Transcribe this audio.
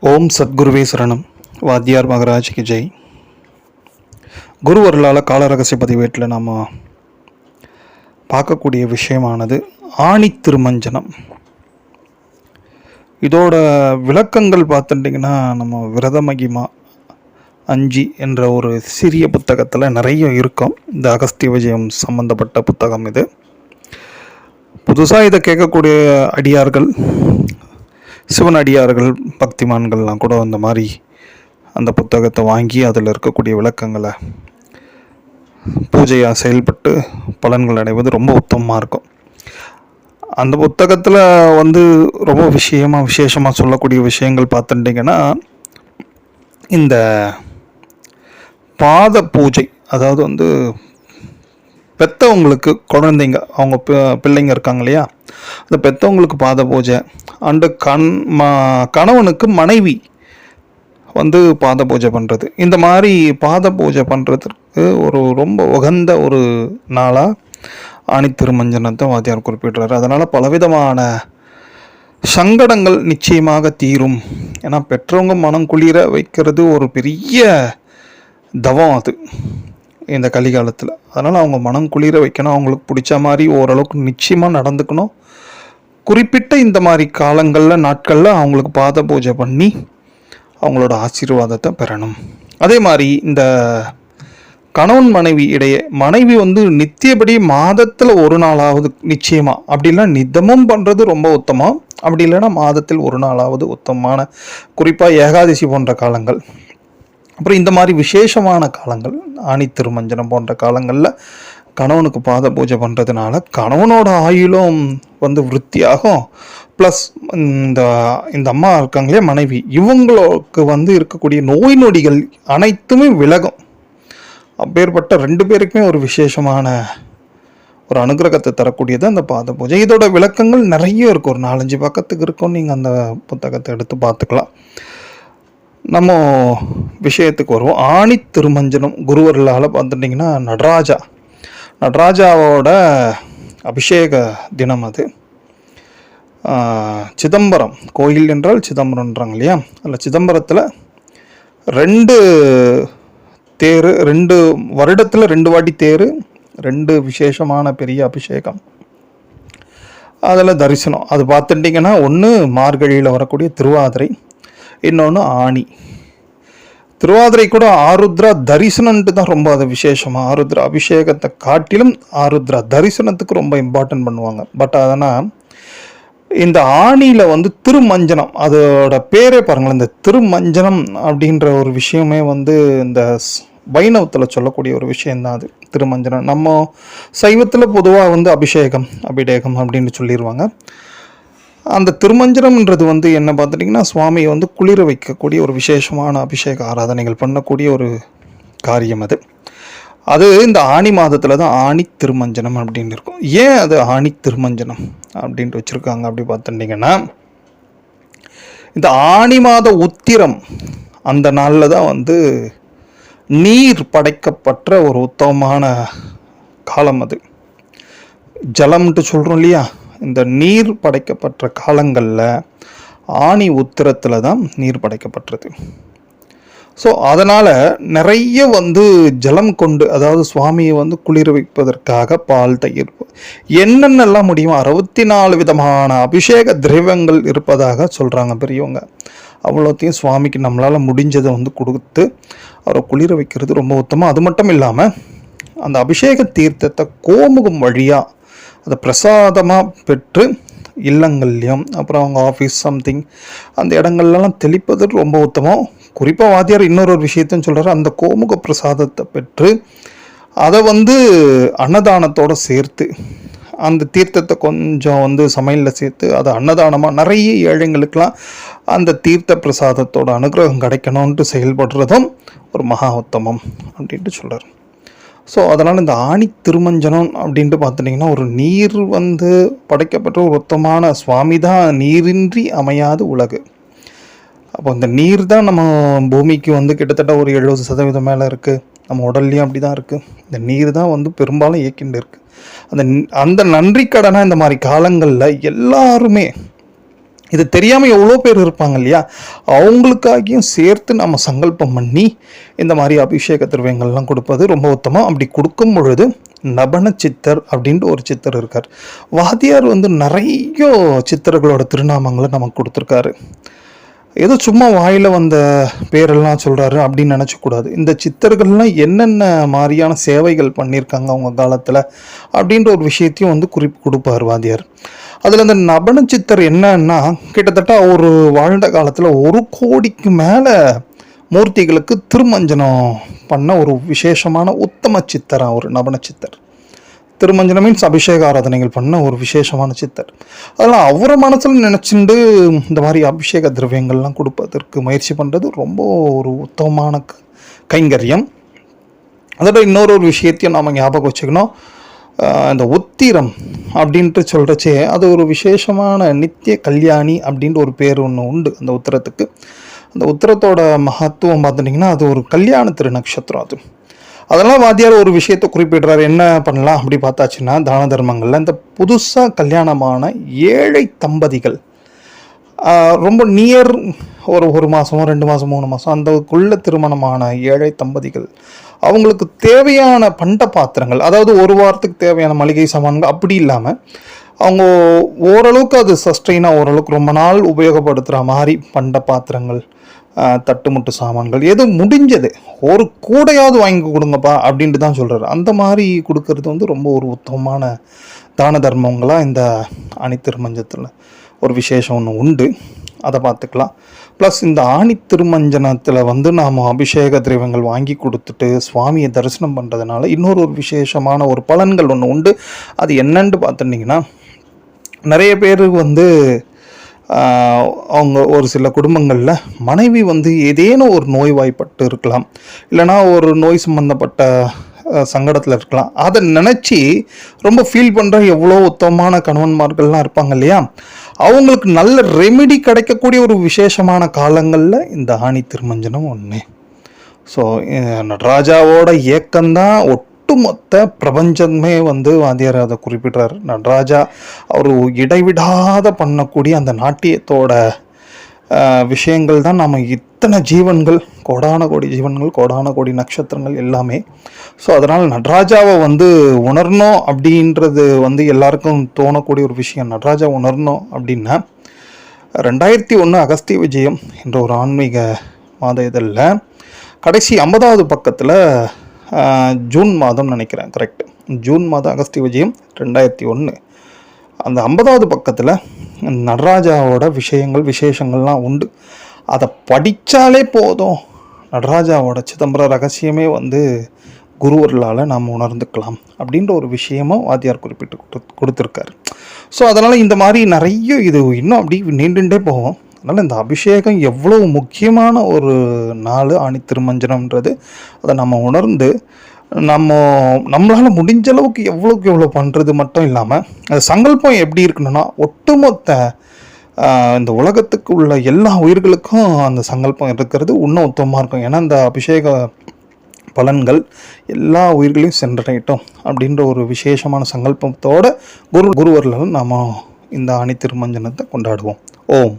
ஓம் சத்குருவே சரணம். வாத்தியார் மகராஜ்க்கு ஜெய். குருவர்களால் கால ரகசிய பதிவேட்டில் நாம் பார்க்கக்கூடிய விஷயமானது ஆணி திருமஞ்சனம். இதோட விளக்கங்கள் பார்த்துட்டிங்கன்னா நம்ம விரத மகிமா 5 என்ற ஒரு சிறிய புத்தகத்தில் நிறைய இருக்கும். இந்த அகஸ்திய விஜயம் சம்பந்தப்பட்ட புத்தகம் இது. புதுசாக இதை கேட்கக்கூடிய அடியார்கள், சிவனடியார்கள், பக்திமான்கள்லாம் கூட அந்த மாதிரி அந்த புத்தகத்தை வாங்கி அதில் இருக்கக்கூடிய விளக்கங்களை பூஜையாக செயல்பட்டு பலன்கள் அடைவது ரொம்ப உத்தமமாக இருக்கும். அந்த புத்தகத்தில் ரொம்ப விசேஷமாக சொல்லக்கூடிய விஷயங்கள் பார்த்துட்டிங்கன்னா, இந்த பாத பூஜை, அதாவது பெற்றவங்களுக்கு குழந்தைங்க, அவங்க பிள்ளைங்க இருக்காங்க இல்லையா, அந்த பெற்றவங்களுக்கு பாத பூஜை அண்டு கணவனுக்கு மனைவி பாத பூஜை பண்ணுறது, இந்த மாதிரி பாத பூஜை பண்ணுறதுக்கு ரொம்ப உகந்த ஒரு நாளாக ஆணி திருமஞ்சனத்தை வாத்தியார் குறிப்பிடுறாரு. அதனால் பலவிதமான சங்கடங்கள் நிச்சயமாக தீரும். ஏன்னா பெற்றவங்க மனம் குளிர வைக்கிறது ஒரு பெரிய தவம் அது இந்த கலிகாலத்தில். அதனால் அவங்க மனம் குளிர வைக்கணும், அவங்களுக்கு பிடிச்ச மாதிரி ஓரளவுக்கு நிச்சயமாக நடந்துக்கணும். குறிப்பிட்ட இந்த மாதிரி காலங்களில், நாட்களில் அவங்களுக்கு பாத பூஜை பண்ணி அவங்களோட ஆசீர்வாதத்தை பெறணும். அதே மாதிரி இந்த கணவன் மனைவி இடையே, மனைவி நித்தியபடி மாதத்தில் ஒரு நாளாவது நிச்சயமாக, அப்படின்னா நிதமும் பண்ணுறது ரொம்ப உத்தமம். அப்படி இல்லைன்னா மாதத்தில் ஒரு நாளாவது உத்தமமான, குறிப்பாக ஏகாதசி போன்ற காலங்கள், அப்புறம் இந்த மாதிரி விசேஷமான காலங்கள், ஆணி திருமஞ்சனம் போன்ற காலங்களில் கணவனுக்கு பாத பூஜை பண்ணுறதுனால கணவனோட ஆயுளும் விருத்தியாகும். ப்ளஸ் இந்த அம்மா இருக்காங்களே மனைவி, இவங்களுக்கு இருக்கக்கூடிய நோய் நொடிகள் அனைத்துமே விலகும். அப்பேற்பட்ட 2 பேருக்குமே ஒரு விசேஷமான ஒரு அனுகிரகத்தை தரக்கூடியது அந்த பாத பூஜை. இதோட விளக்கங்கள் நிறைய இருக்கும், ஒரு 4-5 பக்கத்துக்கு இருக்கும். நீங்கள் அந்த புத்தகத்தை எடுத்து பார்த்துக்கலாம். நம்ம விஷயத்துக்கு வருவோம். ஆணி திருமஞ்சனம் குருவர்களால் பார்த்துட்டிங்கன்னா நடராஜாவோட அபிஷேக தினம் அது. சிதம்பரம் கோயில் என்றால் சிதம்பரம்ன்றாங்க இல்லையா, அதில் சிதம்பரத்தில் 2 தேர், 2 வருடத்தில் 2 வாட்டி தேர், 2 விசேஷமான பெரிய அபிஷேகம், அதில் தரிசனம். அது பார்த்துட்டிங்கன்னா ஒன்று மார்கழியில் வரக்கூடிய திருவாதிரை, இன்னொன்று ஆணி. திருவாதிரை கூட ஆருத்ரா தரிசனன்ட்டு தான் ரொம்ப அது விசேஷமாக. ஆருத்ரா அபிஷேகத்தை காட்டிலும் ஆருத்ரா தரிசனத்துக்கு ரொம்ப இம்பார்ட்டன்ட் பண்ணுவாங்க. பட் அதனால் இந்த ஆணியில் திருமஞ்சனம், அதோட பேரே பாருங்களேன், இந்த திருமஞ்சனம் அப்படின்ற ஒரு விஷயமே இந்த வைணவத்தில் சொல்லக்கூடிய ஒரு விஷயந்தான் அது திருமஞ்சனம். நம்ம சைவத்தில் பொதுவாக அபிஷேகம் அப்படின்னு சொல்லிடுவாங்க. அந்த திருமஞ்சனம்ன்றது என்ன பார்த்துட்டிங்கன்னா, சுவாமியை குளிர வைக்கக்கூடிய ஒரு விசேஷமான அபிஷேக ஆராதனைகள் பண்ணக்கூடிய ஒரு காரியம் அது இந்த ஆணி மாதத்தில் தான் ஆணி திருமஞ்சனம் அப்படின்னு இருக்கும். ஏன் அது ஆணி திருமஞ்சனம் அப்படின்ட்டு வச்சுருக்காங்க அப்படி பார்த்துட்டிங்கன்னா, இந்த ஆணி மாத உத்திரம் அந்த நாளில் தான் நீர் படைக்கப்பட்ட ஒரு உத்தமமான காலம் அது. ஜலம்ன்ட்டு சொல்கிறோம் இல்லையா, இந்த நீர் படைக்கப்பட்ட காலங்களில் ஆணி உத்திரத்தில் தான் நீர் படைக்கப்பட்டது. ஸோ அதனால் நிறைய ஜலம் கொண்டு, அதாவது சுவாமியை குளிர வைப்பதற்காக பால், தயிர், என்னென்னலாம் முடியுமோ 64 விதமான அபிஷேக திரவியங்கள் இருப்பதாக சொல்கிறாங்க பெரியவங்க. அவ்வளோத்தையும் சுவாமிக்கு நம்மளால் முடிஞ்சதை கொடுத்து அவரை குளிர வைக்கிறது ரொம்ப உத்தமம். அது மட்டும் இல்லாமல் அந்த அபிஷேக தீர்த்தத்தை கோமுகம் வழியாக அதை பிரசாதமாக பெற்று இல்லங்கள்லையும், அப்புறம் அவங்க ஆஃபீஸ் சம்திங் அந்த இடங்கள்லாம் தெளிப்பது ரொம்ப உத்தமம். குறிப்பாக வாத்தியார் இன்னொரு விஷயத்தையும் சொல்கிறார், அந்த கோமுக பிரசாதத்தை பெற்று அதை அன்னதானத்தோடு சேர்த்து, அந்த தீர்த்தத்தை கொஞ்சம் சமையலில் சேர்த்து அதை அன்னதானமாக நிறைய ஏழைங்களுக்கெல்லாம் அந்த தீர்த்த பிரசாதத்தோட அனுகிரகம் கிடைக்கணும்ன்ட்டு செயல்படுறதும் ஒரு மகா உத்தமம் அப்படின்ட்டு சொல்கிறார். ஸோ அதனால் இந்த ஆணி திருமஞ்சனம் அப்படின்ட்டு பார்த்துட்டிங்கன்னா, ஒரு நீர் படைக்கப்பட்ட ஒரு உத்தமான சுவாமி தான் நீரின்றி அமையாது உலகு. அப்போ இந்த நீர் தான் நம்ம பூமிக்கு கிட்டத்தட்ட ஒரு 70% மேலே இருக்குது. நம்ம உடல்லையும் அப்படி தான் இருக்குது. இந்த நீர் தான் பெரும்பாலும் இயக்கிண்டு இருக்குது. அந்த நன்றி கடனாக இந்த மாதிரி காலங்களில் எல்லாருமே இது தெரியாமல் எவ்வளோ பேர் இருப்பாங்க இல்லையா, அவங்களுக்காகியும் சேர்த்து நம்ம சங்கல்பம் பண்ணி இந்த மாதிரி அபிஷேக திரவியங்கள்லாம் கொடுப்பது ரொம்ப உத்தமம். அப்படி கொடுக்கும் பொழுது நபன சித்தர் அப்படின்ட்டு ஒரு சித்தர் இருக்கார். வாத்தியார் நிறைய சித்தர்களோட திருநாமங்களை நமக்கு கொடுத்துருக்காரு. ஏதோ சும்மா வாயில் வந்த பேரெல்லாம் சொல்கிறாரு அப்படின்னு நினச்சக்கூடாது. இந்த சித்தர்கள்லாம் என்னென்ன மாதிரியான சேவைகள் பண்ணியிருக்காங்க அவங்க காலத்தில் அப்படின்ற ஒரு விஷயத்தையும் குறிப்பு கொடுப்பார் வாத்தியார். அதில் இந்த நபன சித்தர் என்னன்னா, கிட்டத்தட்ட அவர் வாழ்ந்த காலத்தில் 1 கோடிக்கு மேலே மூர்த்திகளுக்கு திருமஞ்சனம் பண்ண ஒரு விசேஷமான உத்தம சித்தராக ஒரு நபன சித்தர். திருமஞ்சனம் மீன்ஸ் அபிஷேக ஆராதனைகள் பண்ண ஒரு விசேஷமான சித்தர். அதெல்லாம் அவரை மனசில் நினச்சிண்டு இந்த மாதிரி அபிஷேக திரவியங்கள்லாம் கொடுப்பதற்கு முயற்சி பண்ணுறது ரொம்ப ஒரு உத்தமமான கைங்கரியம். அதோட இன்னொரு விஷயத்தையும் நாம் ஞாபகம் வச்சுக்கணும். இந்த உத்திரம் அப்படின்ட்டு சொல்கிறச்சே அது ஒரு விசேஷமான நித்திய கல்யாணி அப்படின்ட்டு ஒரு பேர் ஒன்று உண்டு அந்த உத்திரத்துக்கு. அந்த உத்திரத்தோட மகத்துவம் பார்த்துட்டிங்கன்னா அது ஒரு கல்யாண திருநக்ஷத்திரம். அதெல்லாம் வாத்தியார் ஒரு விஷயத்தை குறிப்பிடுறாரு. என்ன பண்ணலாம் அப்படி பார்த்தாச்சுன்னா, தான தர்மங்களில் இந்த புதுசாக கல்யாணமான ஏழை தம்பதிகள் ரொம்ப நியர் ஒரு மாதமோ 2 மாதமோ 3 மாதம் அந்தக்குள்ள திருமணமான ஏழை தம்பதிகள் அவங்களுக்கு தேவையான பண்ட பாத்திரங்கள், அதாவது ஒரு வாரத்துக்கு தேவையான மளிகை சாமான்கள் அப்படி இல்லாமல் அவங்க ஓரளவுக்கு அது சஸ்டெயினாக ஓரளவுக்கு ரொம்ப நாள் உபயோகப்படுத்துகிற மாதிரி பண்ட பாத்திரங்கள், தட்டுமுட்டு சாமான்கள் எது முடிஞ்சது ஒரு கூடையாவது வாங்கி கொடுங்கப்பா அப்படின்ட்டு தான் சொல்கிறாரு. அந்த மாதிரி கொடுக்கறது ரொம்ப ஒரு உத்தமமான தான தர்மங்களாக இந்த ஆணி திருமஞ்சத்தில் ஒரு விசேஷம் ஒன்று உண்டு. அதை பார்த்துக்கலாம். ப்ளஸ் இந்த ஆணி திருமஞ்சனத்தில் நாம் அபிஷேக திரவியங்கள் வாங்கி கொடுத்துட்டு சுவாமியை தரிசனம் பண்ணுறதுனால இன்னொரு விசேஷமான ஒரு பலன்கள் ஒன்று உண்டு. அது என்னன்னு பார்த்துட்டிங்கன்னா, நிறைய பேர் அவங்க ஒரு சில குடும்பங்களில் மனைவி ஏதேனும் ஒரு நோய்வாய்ப்பட்டு இருக்கலாம், இல்லைனா ஒரு நோய் சம்பந்தப்பட்ட சங்கடத்தில் இருக்கலாம். அதை நினச்சி ரொம்ப ஃபீல் பண்ணுற எவ்வளோ உத்தமமான கணவன்மார்கள்லாம் இருப்பாங்க இல்லையா, அவங்களுக்கு நல்ல ரெமிடி கிடைக்கக்கூடிய ஒரு விசேஷமான காலங்களில் இந்த ஆணி திருமஞ்சனம் ஒன்று. ஸோ நடராஜாவோட இயக்கம்தான் ஒட்டுமொத்த பிரபஞ்சமே வாத்தியார் அதை குறிப்பிடுறார். நடராஜா அவர் இடைவிடாத பண்ணக்கூடிய அந்த நாட்டியத்தோட விஷயங்கள் தான் நம்ம இத்தனை ஜீவன்கள், கோடான கோடி ஜீவன்கள், கோடான கோடி நட்சத்திரங்கள் எல்லாமே. ஸோ அதனால் நடராஜாவை உணரணும் அப்படின்றது எல்லாருக்கும் தோணக்கூடிய ஒரு விஷயம். நடராஜா உணரணும் அப்படின்னா 2001 அகஸ்திய விஜயம் என்ற ஒரு ஆன்மீக மாத இதழில் கடைசி 50வது பக்கத்தில் ஜூன் மாதம் நினைக்கிறேன், கரெக்ட், ஜூன் மாதம் அகஸ்திய விஜயம் 2001 அந்த 50வது பக்கத்தில் நடராஜாவோட விசேஷங்கள்லாம் உண்டு. அதை படித்தாலே போதும், நடராஜாவோட சிதம்பர ரகசியமே குருவர்களால் நாம் உணர்ந்துக்கலாம் அப்படின்ற ஒரு விஷயமும் வாத்தியார் குறிப்பிட்டு கொடுத்துருக்காரு. ஸோ அதனால் இந்த மாதிரி நிறைய இது இன்னும் அப்படி நீண்டுண்டே போவோம். அதனால் இந்த அபிஷேகம் எவ்வளோ முக்கியமான ஒரு நாள் ஆணி திருமஞ்சனம்ன்றது அதை நம்ம உணர்ந்து நம்மளால் முடிஞ்ச அளவுக்கு எவ்வளோக்கு எவ்வளோ பண்ணுறது மட்டும் இல்லாமல் அது சங்கல்பம் எப்படி இருக்கணும்னா, ஒட்டுமொத்த இந்த உலகத்துக்கு உள்ள எல்லா உயிர்களுக்கும் அந்த சங்கல்பம் இருக்கிறது இன்னும் உத்தமமாக இருக்கும். ஏன்னா இந்த அபிஷேக பலன்கள் எல்லா உயிர்களையும் சென்றடையட்டும் அப்படின்ற ஒரு விசேஷமான சங்கல்பத்தோட குருவர்களால் நாம் இந்த ஆணி திருமஞ்சனத்தை கொண்டாடுவோம். ஓம்.